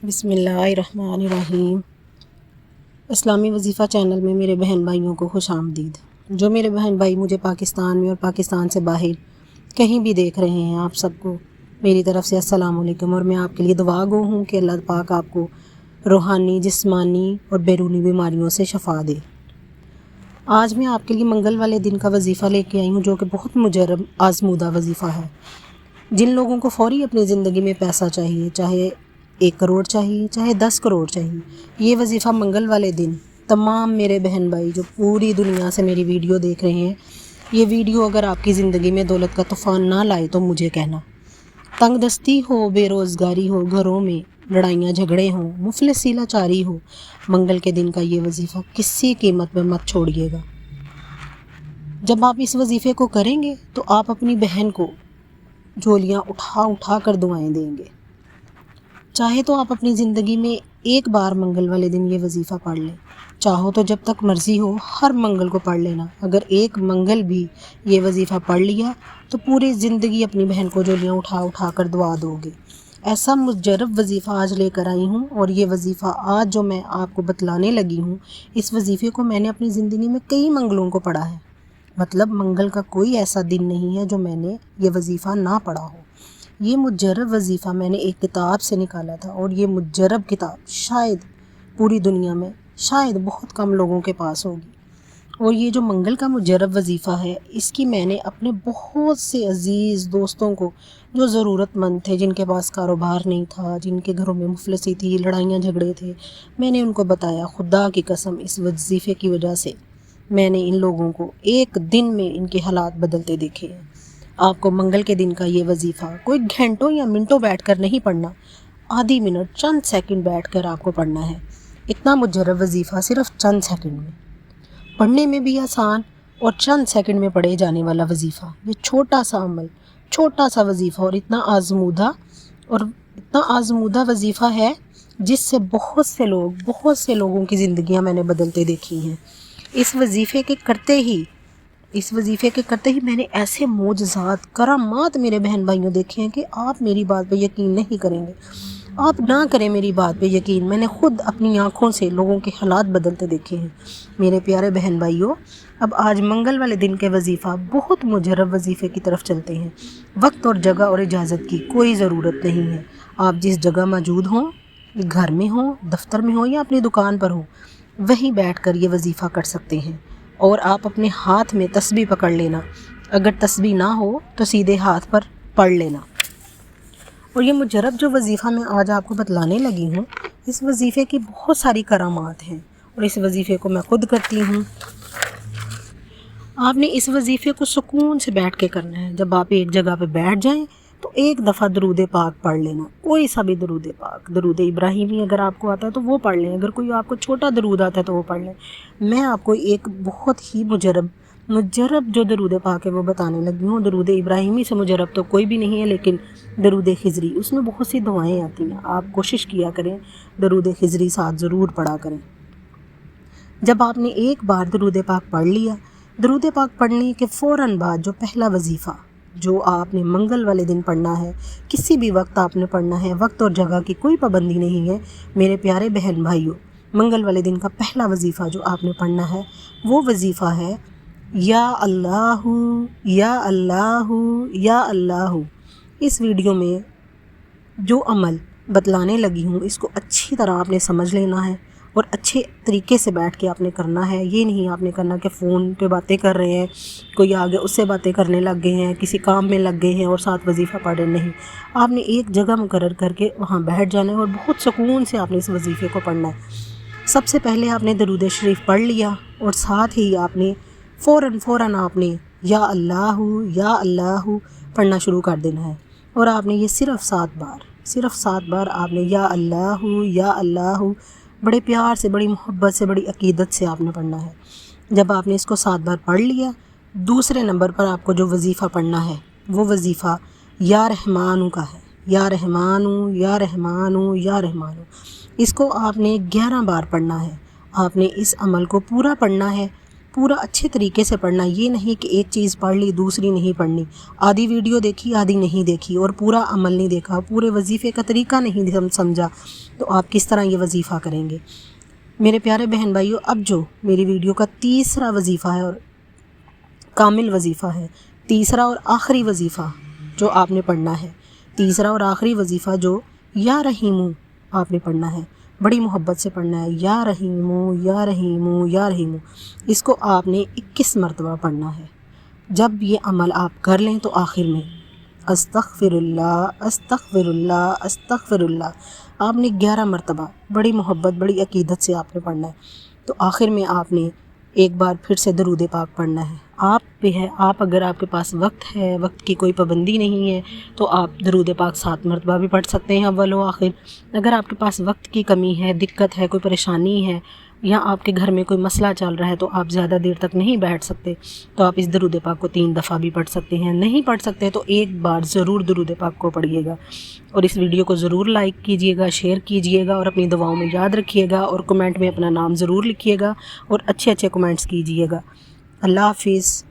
بسم اللہ الرحمن الرحیم۔ اسلامی وظیفہ چینل میں میرے بہن بھائیوں کو خوش آمدید۔ جو میرے بہن بھائی مجھے پاکستان میں اور پاکستان سے باہر کہیں بھی دیکھ رہے ہیں، آپ سب کو میری طرف سے السلام علیکم، اور میں آپ کے لیے دعا گو ہوں کہ اللہ پاک آپ کو روحانی، جسمانی اور بیرونی بیماریوں سے شفا دے۔ آج میں آپ کے لیے منگل والے دن کا وظیفہ لے کے آئی ہوں، جو کہ بہت مجرب آزمودہ وظیفہ ہے۔ جن لوگوں کو فوری اپنی زندگی میں پیسہ چاہیے، چاہے 1 کروڑ چاہیے، چاہے 10 کروڑ چاہیے، یہ وظیفہ منگل والے دن تمام میرے بہن بھائی جو پوری دنیا سے میری ویڈیو دیکھ رہے ہیں، یہ ویڈیو اگر آپ کی زندگی میں دولت کا طوفان نہ لائے تو مجھے کہنا۔ تنگ دستی ہو، بے روزگاری ہو، گھروں میں لڑائیاں جھگڑے ہوں، مفلسی لاچاری ہو، منگل کے دن کا یہ وظیفہ کسی قیمت پہ مت چھوڑیے گا۔ جب آپ اس وظیفے کو کریں گے تو آپ اپنی بہن کو جھولیاں اٹھا اٹھا کر دعائیں دیں گے۔ چاہے تو آپ اپنی زندگی میں ایک بار منگل والے دن یہ وظیفہ پڑھ لیں، چاہو تو جب تک مرضی ہو ہر منگل کو پڑھ لینا۔ اگر ایک منگل بھی یہ وظیفہ پڑھ لیا تو پوری زندگی اپنی بہن کو جھولیاں اٹھا اٹھا کر دعا دو گے۔ ایسا مجرب وظیفہ آج لے کر آئی ہوں، اور یہ وظیفہ آج جو میں آپ کو بتلانے لگی ہوں، اس وظیفے کو میں نے اپنی زندگی میں کئی منگلوں کو پڑھا ہے۔ مطلب منگل کا کوئی ایسا دن نہیں ہے جو میں نے یہ وظیفہ نہ پڑھا ہو۔ یہ مجرب وظیفہ میں نے ایک کتاب سے نکالا تھا، اور یہ مجرب کتاب شاید پوری دنیا میں شاید بہت کم لوگوں کے پاس ہوگی۔ اور یہ جو منگل کا مجرب وظیفہ ہے، اس کی میں نے اپنے بہت سے عزیز دوستوں کو جو ضرورت مند تھے، جن کے پاس کاروبار نہیں تھا، جن کے گھروں میں مفلسی تھی، لڑائیاں جھگڑے تھے، میں نے ان کو بتایا۔ خدا کی قسم اس وظیفے کی وجہ سے میں نے ان لوگوں کو ایک دن میں ان کے حالات بدلتے دیکھے ہیں۔ آپ کو منگل کے دن کا یہ وظیفہ کوئی گھنٹوں یا منٹوں بیٹھ کر نہیں پڑھنا، آدھی منٹ چند سیکنڈ بیٹھ کر آپ کو پڑھنا ہے۔ اتنا مجرب وظیفہ صرف چند سیکنڈ میں، پڑھنے میں بھی آسان اور چند سیکنڈ میں پڑھے جانے والا وظیفہ، یہ چھوٹا سا عمل، چھوٹا سا وظیفہ اور اتنا آزمودہ وظیفہ ہے، جس سے بہت سے لوگوں کی زندگیاں میں نے بدلتے دیکھی ہیں۔ اس وظیفے کے کرتے ہی میں نے ایسے معجزات، کرامات میرے بہن بھائیوں دیکھے ہیں کہ آپ میری بات پہ یقین نہیں کریں گے۔ آپ نہ کریں میری بات پہ یقین، میں نے خود اپنی آنکھوں سے لوگوں کے حالات بدلتے دیکھے ہیں۔ میرے پیارے بہن بھائیوں، اب آج منگل والے دن کے وظیفہ، بہت مجرب وظیفے کی طرف چلتے ہیں۔ وقت اور جگہ اور اجازت کی کوئی ضرورت نہیں ہے۔ آپ جس جگہ موجود ہوں، گھر میں ہوں، دفتر میں ہوں یا اپنی دکان پر ہوں، وہیں بیٹھ کر یہ وظیفہ کر سکتے ہیں۔ اور آپ اپنے ہاتھ میں تسبیح پکڑ لینا، اگر تسبیح نہ ہو تو سیدھے ہاتھ پر پڑھ لینا۔ اور یہ مجرب جو وظیفہ میں آج آپ کو بتلانے لگی ہوں، اس وظیفے کی بہت ساری کرامات ہیں، اور اس وظیفے کو میں خود کرتی ہوں۔ آپ نے اس وظیفے کو سکون سے بیٹھ کے کرنا ہے۔ جب آپ ایک جگہ پہ بیٹھ جائیں تو ایک دفعہ درود پاک پڑھ لینا، کوئی سا بھی درود پاک، درود ابراہیمی اگر آپ کو آتا ہے تو وہ پڑھ لیں، اگر کوئی آپ کو چھوٹا درود آتا ہے تو وہ پڑھ لیں۔ میں آپ کو ایک بہت ہی مجرب جو درود پاک ہے وہ بتانے لگی ہوں۔ درود ابراہیمی سے مجرب تو کوئی بھی نہیں ہے، لیکن درود خضری، اس میں بہت سی دعائیں آتی ہیں، آپ کوشش کیا کریں درود خضری ساتھ ضرور پڑھا کریں۔ جب آپ نے ایک بار درود پاک پڑھ لیا، درود پاک پڑھنے کے فوراً بعد جو پہلا وظیفہ جو آپ نے منگل والے دن پڑھنا ہے، کسی بھی وقت آپ نے پڑھنا ہے، وقت اور جگہ کی کوئی پابندی نہیں ہے میرے پیارے بہن بھائیوں۔ منگل والے دن کا پہلا وظیفہ جو آپ نے پڑھنا ہے، وہ وظیفہ ہے یا اللہ یا اللہ یا اللہ۔ اس ویڈیو میں جو عمل بتلانے لگی ہوں، اس کو اچھی طرح آپ نے سمجھ لینا ہے، اور اچھے طریقے سے بیٹھ کے آپ نے کرنا ہے۔ یہ نہیں آپ نے کرنا کہ فون پہ باتیں کر رہے ہیں، کوئی آگے اس سے باتیں کرنے لگ گئے ہیں، کسی کام میں لگ گئے ہیں اور ساتھ وظیفہ پڑھ رہے نہیں۔ آپ نے ایک جگہ مقرر کر کے وہاں بیٹھ جانا ہے، اور بہت سکون سے آپ نے اس وظیفے کو پڑھنا ہے۔ سب سے پہلے آپ نے درود شریف پڑھ لیا، اور ساتھ ہی آپ نے فوراً آپ نے یا اللہ پڑھنا شروع کر دینا ہے۔ اور آپ نے یہ صرف 7 بار آپ نے یا اللہ بڑے پیار سے، بڑی محبت سے، بڑی عقیدت سے آپ نے پڑھنا ہے۔ جب آپ نے اس کو 7 بار پڑھ لیا، دوسرے نمبر پر آپ کو جو وظیفہ پڑھنا ہے، وہ وظیفہ یا رحمانو کا ہے، یا رحمانو یا رحمانو یا رحمانو۔ اس کو آپ نے 11 بار پڑھنا ہے۔ آپ نے اس عمل کو پورا پڑھنا ہے، پورا اچھے طریقے سے پڑھنا، یہ نہیں کہ ایک چیز پڑھ لی دوسری نہیں پڑھنی، آدھی ویڈیو دیکھی آدھی نہیں دیکھی اور پورا عمل نہیں دیکھا، پورے وظیفے کا طریقہ نہیں سمجھا، تو آپ کس طرح یہ وظیفہ کریں گے؟ میرے پیارے بہن بھائیوں، اب جو میری ویڈیو کا تیسرا وظیفہ ہے اور کامل وظیفہ ہے، تیسرا اور آخری وظیفہ جو آپ نے پڑھنا ہے، تیسرا اور آخری وظیفہ جو یا رحیمو آپ نے پڑھنا ہے، بڑی محبت سے پڑھنا ہے، یا رحیمو یا رحیمو یا رحیمو، اس کو آپ نے 21 مرتبہ پڑھنا ہے۔ جب یہ عمل آپ کر لیں تو آخر میں استغفر اللہ استغفر اللہ استغفر اللہ آپ نے 11 مرتبہ بڑی محبت بڑی عقیدت سے آپ نے پڑھنا ہے۔ تو آخر میں آپ نے ایک بار پھر سے درود پاک پڑھنا ہے۔ آپ پہ ہے، آپ اگر آپ کے پاس وقت ہے، وقت کی کوئی پابندی نہیں ہے تو آپ درود پاک 7 مرتبہ بھی پڑھ سکتے ہیں اول و آخر۔ اگر آپ کے پاس وقت کی کمی ہے، دقت ہے، کوئی پریشانی ہے یا آپ کے گھر میں کوئی مسئلہ چل رہا ہے تو آپ زیادہ دیر تک نہیں بیٹھ سکتے تو آپ اس درود پاک کو 3 دفعہ بھی پڑھ سکتے ہیں۔ نہیں پڑھ سکتے تو ایک بار ضرور درود پاک کو پڑھیے گا، اور اس ویڈیو کو ضرور لائک کیجیے گا، شیئر کیجیے گا، اور اپنی دعاؤں میں یاد رکھیے گا، اور کمنٹ میں اپنا نام ضرور لکھیے گا اور اچھے اچھے کمنٹس کیجیے گا۔ اللہ حافظ۔